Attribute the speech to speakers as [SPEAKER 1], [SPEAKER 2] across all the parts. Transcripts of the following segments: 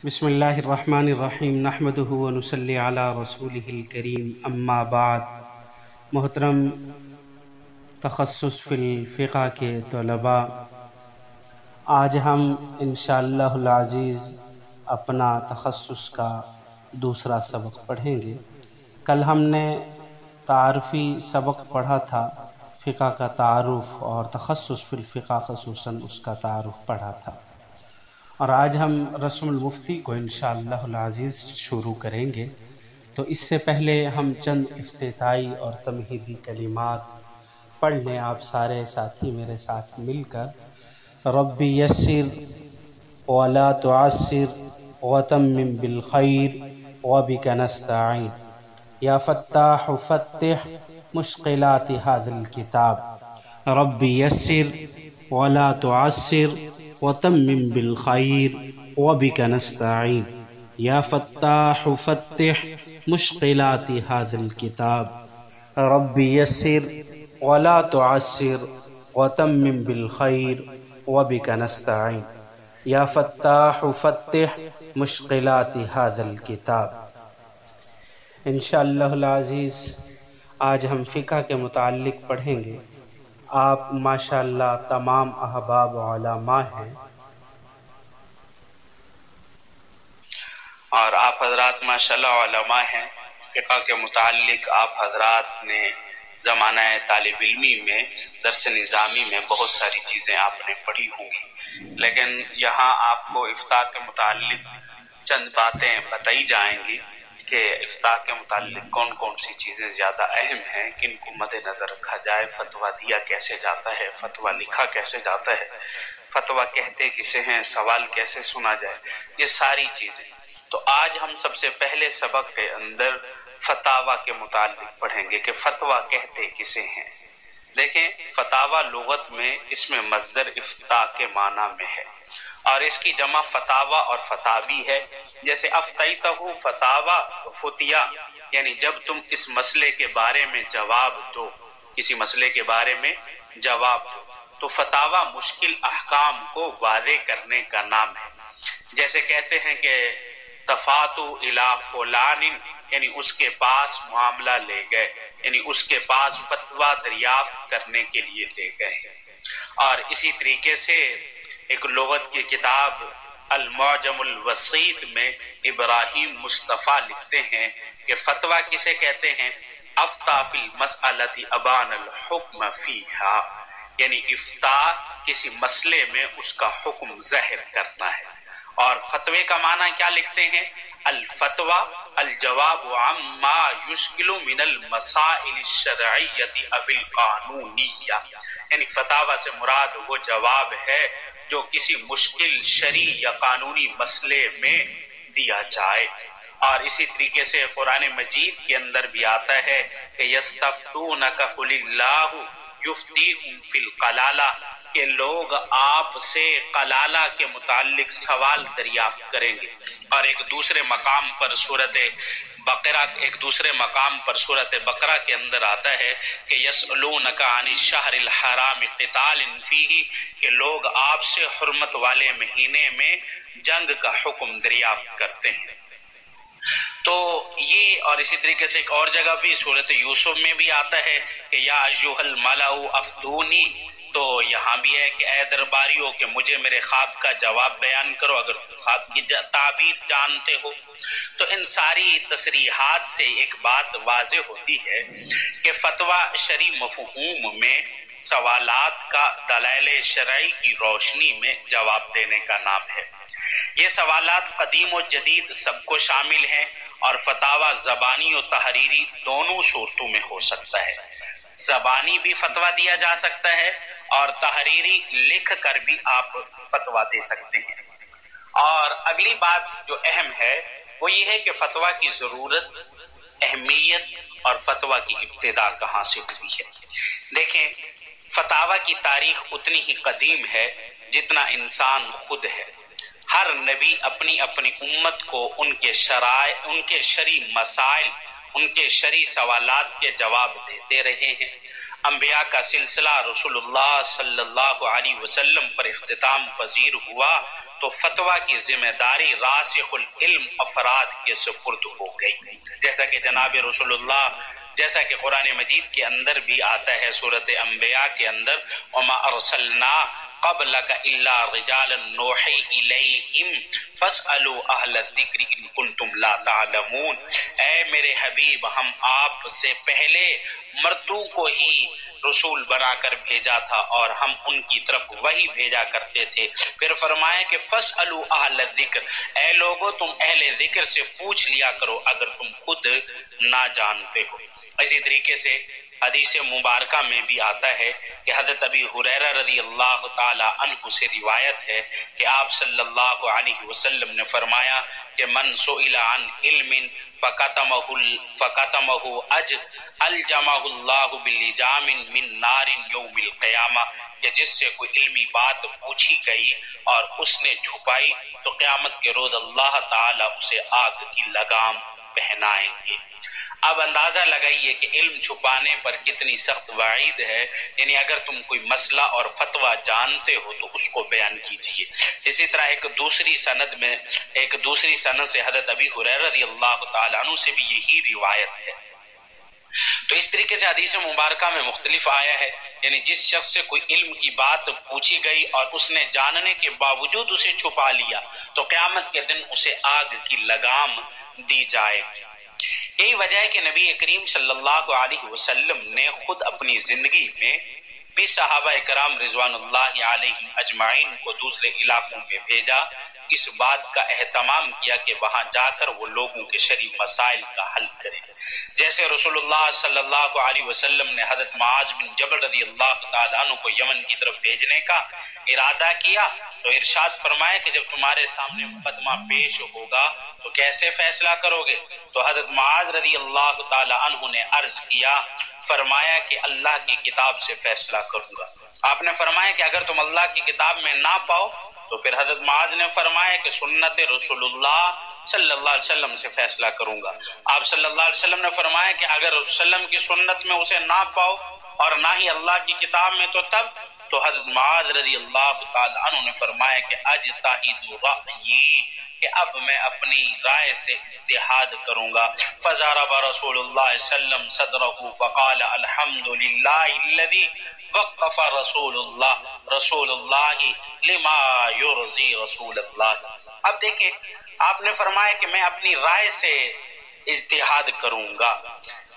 [SPEAKER 1] بسم اللہ الرحمن الرحیم نحمدہ ونصلی علی رسولہ الکریم اما بعد۔ محترم تخصص فی الفقہ کے طلباء، آج ہم انشاءاللہ العزیز اپنا تخصص کا دوسرا سبق پڑھیں گے۔ کل ہم نے تعارفی سبق پڑھا تھا، فقہ کا تعارف اور تخصص فی الفقہ خصوصاً اس کا تعارف پڑھا تھا، اور آج ہم رسم المفتی کو انشاءاللہ العزیز شروع کریں گے۔ تو اس سے پہلے ہم چند افتتاحی اور تمہیدی کلمات پڑھ لیں، آپ سارے ساتھی میرے ساتھ مل کر۔ رب یسر ولا تعسر وتمم بالخیر وبک نستعین، یا فتاح فتح مشکلات هذا الکتاب۔ رب یسر ولا تعسر وتمم بالخیر وبک نستعین، یا فتاح فتح مشکلات هذا الکتاب۔ رب یسر ولا تعسر وتمم بالخیر وبک نستعین، یا فتاح فتح مشکلات هذا الکتاب۔ انشاءاللہ العزیز آج ہم فقہ کے متعلق پڑھیں گے۔ آپ ماشاءاللہ تمام احباب علماء ہیں، اور آپ حضرات ماشاءاللہ علماء ہیں۔ فقہ کے متعلق آپ حضرات نے زمانہ طالب علمی میں درس نظامی میں بہت ساری چیزیں آپ نے پڑھی ہوں گی، لیکن یہاں آپ کو افتاء کے متعلق چند باتیں بتائی جائیں گی کہ افتاء کے متعلق کون کون سی چیزیں زیادہ اہم ہیں، کن کو مد نظر رکھا جائے، فتویٰ دیا کیسے جاتا ہے، فتویٰ لکھا کیسے جاتا ہے، فتویٰ کہتے کسے ہیں، سوال کیسے سنا جائے، یہ ساری چیزیں۔ تو آج ہم سب سے پہلے سبق کے اندر فتاویٰ کے متعلق پڑھیں گے کہ فتویٰ کہتے کسے ہیں۔ دیکھیں، فتاویٰ لغت میں اس میں مصدر افتاء کے معنی میں ہے، اور اس کی جمع فتاویٰ اور فتاوی ہے۔ جیسے افتیتہ فتاویٰ فتیا، یعنی جب تم اس مسئلے کے بارے میں جواب دو، کسی مسئلے کے بارے میں جواب دو، تو فتاویٰ مشکل احکام کو واضح کرنے کا نام ہے۔ جیسے کہتے ہیں کہ تفاتو الی فلان، یعنی اس کے پاس معاملہ لے گئے، یعنی اس کے پاس فتویٰ دریافت کرنے کے لیے لے گئے۔ اور اسی طریقے سے ایک لغت کی کتاب المعجم الوسیط میں ابراہیم مصطفیٰ لکھتے ہیں کہ فتویٰ کسے کہتے ہیں؟ افتیٰ فی المسئلۃ ابان الحکم فیہا، یعنی افتاء کسی مسئلے میں اس کا حکم ظاہر کرنا ہے۔ اور فتوے کا معنی کیا لکھتے ہیں؟ الفتویٰ الجواب عما یشکل من المسائل الشرعیۃ او القانونیہ، یعنی فتاویٰ سے مراد وہ جواب ہے جو کسی مشکل شرعی یا قانونی مسئلے میں دیا جائے۔ اور اسی طریقے سے قرآن مجید کے اندر بھی آتا ہے کہ یستفتونک قل اللہ یفتیکم فی القلالہ، کہ لوگ آپ سے قلالہ کے متعلق سوال دریافت کریں گے۔ اور ایک دوسرے مقام پر سورۃ بقرہ کے اندر آتا ہے کہ یسألونک عن الشہر الحرام قتال فیہ، کہ لوگ آپ سے حرمت والے مہینے میں جنگ کا حکم دریافت کرتے ہیں۔ تو یہ، اور اسی طریقے سے ایک اور جگہ بھی سورۃ یوسف میں بھی آتا ہے کہ یا ایھا الملأ افتونی، تو یہاں بھی ہے کہ اے درباریوں کہ مجھے میرے خواب کا جواب بیان کرو اگر خواب کی تعبیر جانتے ہو۔ تو ان ساری تصریحات سے ایک بات واضح ہوتی ہے کہ فتویٰ شرعی مفہوم میں سوالات کا دلائل شرعی کی روشنی میں جواب دینے کا نام ہے۔ یہ سوالات قدیم و جدید سب کو شامل ہیں، اور فتاویٰ زبانی و تحریری دونوں صورتوں میں ہو سکتا ہے۔ زبانی بھی فتویٰ دیا جا سکتا ہے، اور تحریری لکھ کر بھی آپ فتویٰ دے سکتے ہیں۔ اور اگلی بات جو اہم ہے وہ یہ ہے کہ فتویٰ کی ضرورت، اہمیت اور فتویٰ کی ابتدا کہاں سے ہوئی ہے۔ دیکھیں، فتاویٰ کی تاریخ اتنی ہی قدیم ہے جتنا انسان خود ہے۔ ہر نبی اپنی اپنی امت کو ان کے شرعی مسائل، ان کے شرعی سوالات کے جواب دیتے رہے ہیں۔ انبیاء کا سلسلہ رسول اللہ صلی اللہ علیہ وسلم پر اختتام پذیر ہوا تو فتویٰ کی ذمہ داری راسخ العلم افراد کے سپرد ہو گئی، جیسا کہ جناب رسول اللہ، جیسا کہ قرآن مجید کے اندر بھی آتا ہے سورۃ انبیاء کے اندر، وما ارسلنا قبلک الا رجالا نوحی الیہم فاسألوا اہل الذکر ان کنتم لا تعلمون۔ اے میرے حبیب، ہم آپ سے پہلے مردوں کو ہی رسول بنا کر بھیجا تھا اور ہم ان کی طرف وہی بھیجا کرتے تھے۔ پھر فرمایا کہ فاسألوا اہل الذکر، اے لوگو تم اہل ذکر سے پوچھ لیا کرو اگر تم خود نہ جانتے ہو۔ اسی طریقے سے حدیث مبارکہ میں بھی آتا ہے کہ حضرت ابی ہریرہ رضی اللہ تعالی عنہ سے روایت ہے کہ آپ صلی اللہ علیہ وسلم نے فرمایا کہ من سئل عن علم فکتمہ الجمہ اللہ باللجام من نار یوم القیامہ، کہ جس سے کوئی علمی بات پوچھی گئی اور اس نے چھپائی تو قیامت کے روز اللہ تعالی اسے آگ کی لگام پہنائیں گے۔ اب اندازہ لگائیے کہ علم چھپانے پر کتنی سخت وعید ہے، یعنی اگر تم کوئی مسئلہ اور فتویٰ جانتے ہو تو اس کو بیان کیجیے۔ اسی طرح ایک دوسری سند سے حضرت ابی ہریرہ رضی اللہ تعالیٰ عنہ سے بھی یہی روایت ہے۔ تو اس طریقے سے حدیث مبارکہ میں مختلف آیا ہے، یعنی جس شخص سے کوئی علم کی بات پوچھی گئی اور اس نے جاننے کے باوجود اسے چھپا لیا تو قیامت کے دن اسے آگ کی لگام دی جائے گی۔ یہی وجہ ہے کہ نبی کریم صلی اللہ علیہ وسلم نے خود اپنی زندگی میں بھی صحابہ کرام رضوان اللہ علیہم اجمعین کو دوسرے علاقوں میں بھیجا، اس بات کا اہتمام کیا کہ وہاں جا کر وہ لوگوں کے شرعی مسائل کا حل کریں۔ جیسے رسول اللہ صلی اللہ علیہ وسلم نے حضرت معاذ بن جبل رضی اللہ تعالیٰ عنہ کو یمن کی طرف بھیجنے کا ارادہ کیا تو ارشاد فرمایا کہ جب تمہارے سامنے مقدمہ پیش ہوگا تو کیسے فیصلہ کرو گے؟ تو حضرت معاذ رضی اللہ تعالیٰ عنہ نے عرض کیا، فرمایا کہ اللہ کی کتاب سے فیصلہ کروں گا۔ آپ نے فرمایا کہ اگر تم اللہ کی کتاب میں نہ پاؤ تو پھر حضرت معاذ نے فرمایا کہ سنت رسول اللہ صلی اللہ علیہ وسلم سے فیصلہ کروں گا۔ آپ صلی اللہ علیہ وسلم نے فرمایا کہ اگر رسول وسلم کی سنت میں اسے نہ پاؤ اور نہ ہی اللہ کی کتاب میں تو تب؟ تو حضرت معاذ رضی اللہ تعالی عنہ نے فرمایا کہ اجتہد رأیی، کہ اب میں اپنی رائے سے اجتہاد کروں گا۔ فضرب رسول اللہ صلی اللہ علیہ وسلم صدرہ فقال الحمد للہ الذی وقف رسول اللہ لما یرضی رسول اللہ۔ اب دیکھیں، آپ نے فرمایا کہ میں اپنی رائے سے اجتہاد کروں گا،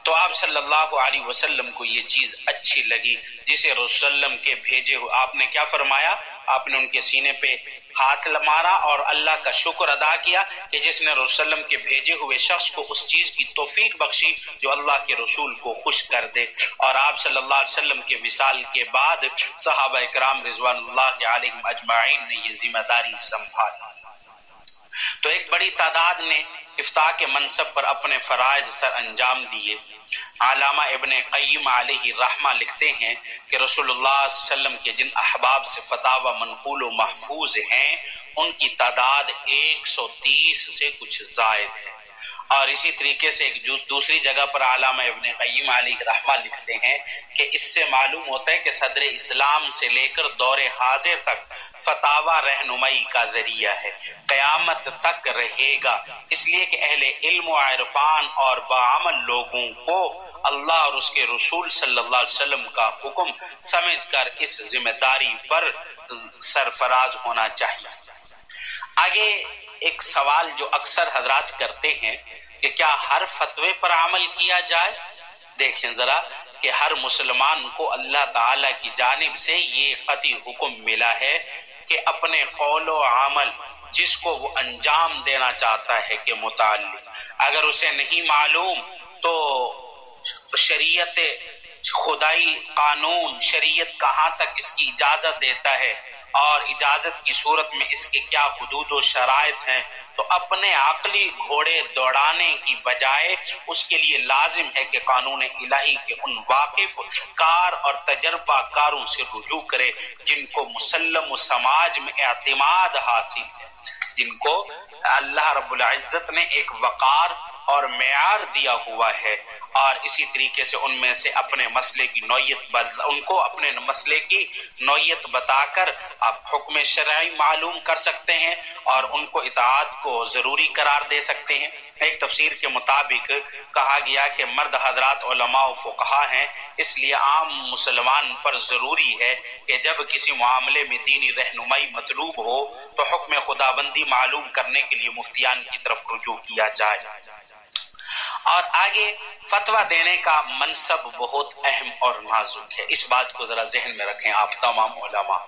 [SPEAKER 1] تو آپ صلی اللہ علیہ وسلم کو یہ چیز اچھی لگی جسے رسول اللہ کے بھیجے ہوئے آپ نے کیا فرمایا؟ آپ نے ان کے سینے پہ ہاتھ مارا اور اللہ کا شکر ادا کیا کہ جس نے رسول اللہ کے بھیجے ہوئے شخص کو اس چیز کی توفیق بخشی جو اللہ کے رسول کو خوش کر دے۔ اور آپ صلی اللہ علیہ وسلم کے وصال کے بعد صحابہ کرام رضوان اللہ علیہم اجمعین نے یہ ذمہ داری سنبھالی۔ تو ایک بڑی تعداد نے افتاء کے منصب پر اپنے فرائض سر انجام دیے۔ علامہ ابن قیم علیہ رحمہ لکھتے ہیں کہ رسول اللہ صلی اللہ علیہ وسلم کے جن احباب سے فتاوی منقول و محفوظ ہیں ان کی تعداد 130 سے کچھ زائد ہے۔ اور اسی طریقے سے ایک دوسری جگہ پر علامہ ابن قیم علیہ رحمہ لکھتے ہیں کہ اس سے معلوم ہوتا ہے کہ صدر اسلام سے لے کر دور حاضر تک فتاوی رہنمائی کا ذریعہ ہے، قیامت تک رہے گا، اس لیے کہ اہل علم و عرفان اور باعمل لوگوں کو اللہ اور اس کے رسول صلی اللہ علیہ وسلم کا حکم سمجھ کر اس ذمہ داری پر سرفراز ہونا چاہیے۔ آگے ایک سوال جو اکثر حضرات کرتے ہیں کہ کیا ہر فتوے پر عمل کیا جائے؟ دیکھیں ذرا کہ ہر مسلمان کو اللہ تعالی کی جانب سے یہ قطعی حکم ملا ہے کہ اپنے قول و عمل جس کو وہ انجام دینا چاہتا ہے کے متعلق اگر اسے نہیں معلوم تو شریعت خدائی قانون شریعت کہاں تک اس کی اجازت دیتا ہے اور اجازت کی صورت میں اس کے کیا حدود و شرائط ہیں، تو اپنے عقلی گھوڑے دوڑانے کی بجائے اس کے لیے لازم ہے کہ قانون الہی کے ان واقف کار اور تجربہ کاروں سے رجوع کرے جن کو مسلم و سماج میں اعتماد حاصل ہے، جن کو اللہ رب العزت نے ایک وقار اور معیار دیا ہوا ہے اور اسی طریقے سے ان میں سے اپنے مسئلے کی نوعیت بتا کر آپ حکم شرعی معلوم کر سکتے ہیں اور ان کو اطاعت کو ضروری قرار دے سکتے ہیں۔ ایک تفسیر کے مطابق کہا گیا کہ مرد حضرات علماء و فقہا ہیں، اس لیے عام مسلمان پر ضروری ہے کہ جب کسی معاملے میں دینی رہنمائی مطلوب ہو تو حکم خداوندی معلوم کرنے کے لیے مفتیان کی طرف رجوع کیا جائے۔ اور آگے فتویٰ دینے کا منصب بہت اہم اور نازک ہے، اس بات کو ذرا ذہن میں رکھیں آپ تمام علماء،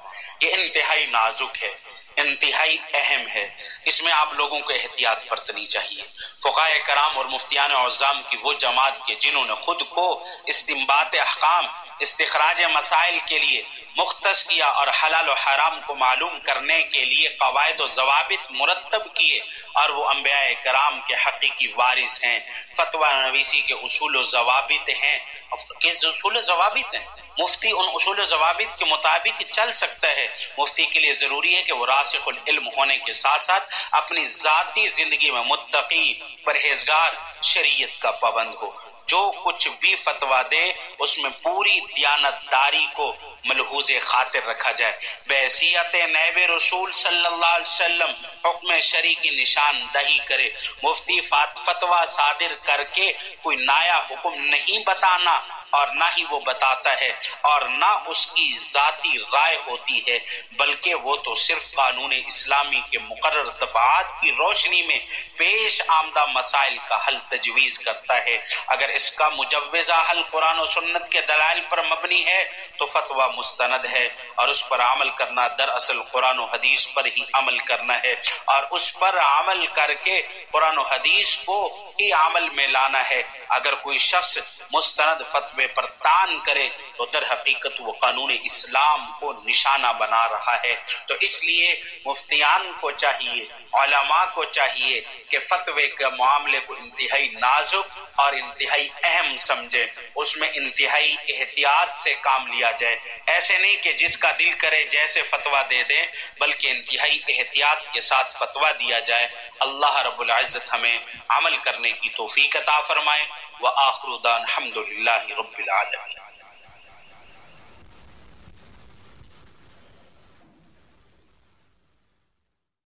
[SPEAKER 1] یہ انتہائی نازک ہے، انتہائی اہم ہے، اس میں آپ لوگوں کو احتیاط برتنی چاہیے۔ فقہائے کرام اور مفتیان اعظام کی وہ جماعت کے جنہوں نے خود کو استنباط احکام، استخراج مسائل کے لیے مختص کیا اور حلال و حرام کو معلوم کرنے کے لیے قواعد و ضوابط مرتب کیے، اور وہ انبیاء کرام کے حقیقی وارث ہیں۔ فتویٰ نویسی کے اصول و ضوابط ہیں، اصول و ضوابط ہیں، مفتی ان اصول و ضوابط کے مطابق چل سکتا ہے۔ مفتی کے لیے ضروری ہے کہ وہ راسخ العلم ہونے کے ساتھ ساتھ اپنی ذاتی زندگی میں متقی، پرہیزگار، شریعت کا پابند ہو۔ جو کچھ بھی فتویٰ دے اس میں پوری دیانتداری کو ملحوظ خاطر رکھا جائے، بحیثیت نائب رسول صلی اللہ علیہ وسلم حکم شرعی کی نشاندہی کرے۔ مفتی فتویٰ صادر کر کے کوئی نیا حکم نہیں بتانا، اور نہ ہی وہ بتاتا ہے اور نہ اس کی ذاتی رائے ہوتی ہے، بلکہ وہ تو صرف قانون اسلامی کے مقرر دفعات کی روشنی میں پیش آمدہ مسائل کا حل تجویز کرتا ہے۔ اگر اس کا مجوزہ حل قرآن و سنت کے دلائل پر مبنی ہے تو فتویٰ مستند ہے، اور اس پر عمل کرنا دراصل قرآن و حدیث پر ہی عمل کرنا ہے، اور اس پر عمل کر کے قرآن و حدیث کو ہی عمل میں لانا ہے۔ اگر کوئی شخص مستند فتوے پر طعن کرے تو در حقیقت وہ قانون اسلام کو نشانہ بنا رہا ہے۔ تو اس لیے مفتیان کو چاہیے، علماء کو چاہیے کہ فتوے کے معاملے کو انتہائی نازک اور انتہائی اہم سمجھے، اس میں انتہائی احتیاط سے کام لیا جائے۔ ایسے نہیں کہ جس کا دل کرے جیسے فتویٰ دے دیں، بلکہ انتہائی احتیاط کے ساتھ فتویٰ دیا جائے۔ اللہ رب العزت ہمیں عمل کرنے کی توفیق عطا فرمائے۔ وآخر دعوانا الحمد للہ رب العالمین۔